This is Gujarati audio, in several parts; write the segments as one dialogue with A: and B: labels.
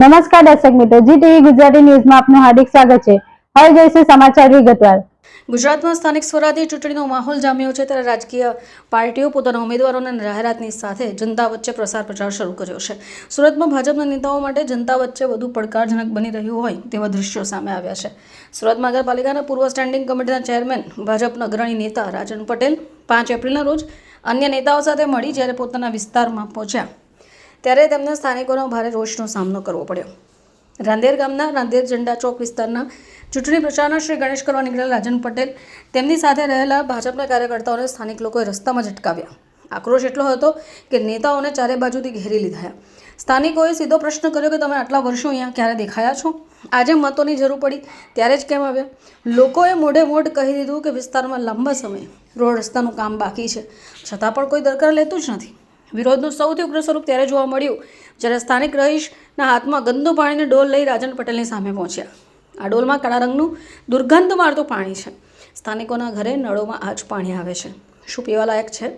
A: નમસ્કાર દર્શક મિત્રો, જી ટીવી ગુજરાતી ન્યૂઝમાં આપનું હાર્દિક સ્વાગત છે। હવે જોઈશું સમાચાર વિગતવાર।
B: ગુજરાતમાં સ્થાનિક સ્વરાજ્ય ચૂંટણીનો માહોલ જામ્યો છે ત્યારે રાજકીય પાર્ટીઓ પોતાના ઉમેદવારોના જાહેરાતની સાથે જનતા વચ્ચે પ્રચાર શરૂ કર્યો છે। સુરતમાં ભાજપના નેતાઓ માટે જનતા વચ્ચે વધુ પડકારજનક બની રહ્યું હોય તેવા દ્રશ્યો સામે આવ્યા છે। સુરત મહાનગરપાલિકાના પૂર્વ સ્ટેન્ડિંગ કમિટીના ચેરમેન ભાજપના અગ્રણી નેતા રાજન પટેલ 5 એપ્રિલના રોજ અન્ય નેતાઓ સાથે મળી જ્યારે પોતાના વિસ્તારમાં પહોંચ્યા ત્યારે તેમને સ્થાનિકોનો ભારે રોષનો સામનો કરવો પડ્યો। રાંદેર ગામના રાંદેર ઝંડા ચોક વિસ્તારના ચૂંટણી પ્રચારના શ્રી ગણેશ કરવા નીકળેલા રાજન પટેલ તેમની સાથે રહેલા ભાજપના કાર્યકર્તાઓને સ્થાનિક લોકોએ રસ્તામાં જ અટકાવ્યા। આક્રોશ એટલો હતો કે નેતાઓને ચારે બાજુથી ઘેરી લીધા। સ્થાનિકોએ સીધો પ્રશ્ન કર્યો કે તમે આટલા વર્ષો અહીંયા ક્યારે દેખાયા છો? આજે મતોની જરૂર પડી ત્યારે જ કેમ આવ્યા? લોકોએ મોઢે મોઢ કહી દીધું કે વિસ્તારમાં લાંબા સમય રોડ રસ્તાનું કામ બાકી છે, છતાં પણ કોઈ દરકાર લેતું જ નથી। વિરોધનું સૌથી ઉગ્ર સ્વરૂપ ત્યારે જોવા મળ્યું જ્યારે સ્થાનિક રહીશના હાથમાં ગંદુ પાણીની ડોલ લઈ રાજન પટેલની સામે પહોંચ્યા। આ ડોલમાં કાળા રંગનું દુર્ગંધ મારતું પાણી છે। સ્થાનિકોના ઘરે નળોમાં આ જ પાણી આવે છે। શું પીવા લાયક છે?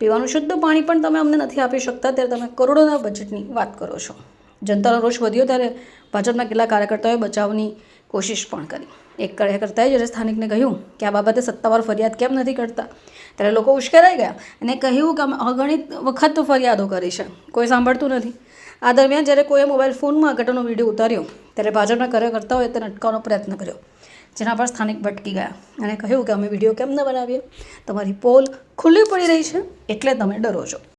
B: પીવાનું શુદ્ધ પાણી પણ તમે અમને નથી આપી શકતા ત્યારે તમે કરોડોના બજેટની વાત કરો છો। જનતાનો રોષ વધ્યો ત્યારે ભાજપના કેટલાક કાર્યકર્તાઓએ બચાવની કોશિશ પણ કરી। એક કાર્યકર્તાએ જ્યારે સ્થાનિકને કહ્યું કે આ બાબતે સત્તાવાર ફરિયાદ કેમ નથી કરતા ત્યારે લોકો ઉશ્કેરાઈ ગયા અને કહ્યું કે અમે અગણિત વખત ફરિયાદો કરી છે, કોઈ સાંભળતું નથી। આ દરમિયાન જ્યારે કોઈએ મોબાઈલ ફોનમાં ઘટનાનો વિડીયો ઉતાર્યો ત્યારે ભાજપના કાર્યકર્તાઓએ તેને અટકાવવાનો પ્રયત્ન કર્યો, જેના પર સ્થાનિક ભટકી ગયા અને કહ્યું કે અમે વિડીયો કેમ ન બનાવીએ? તમારી પોલ ખુલ્લી પડી રહી છે એટલે તમે ડરો છો।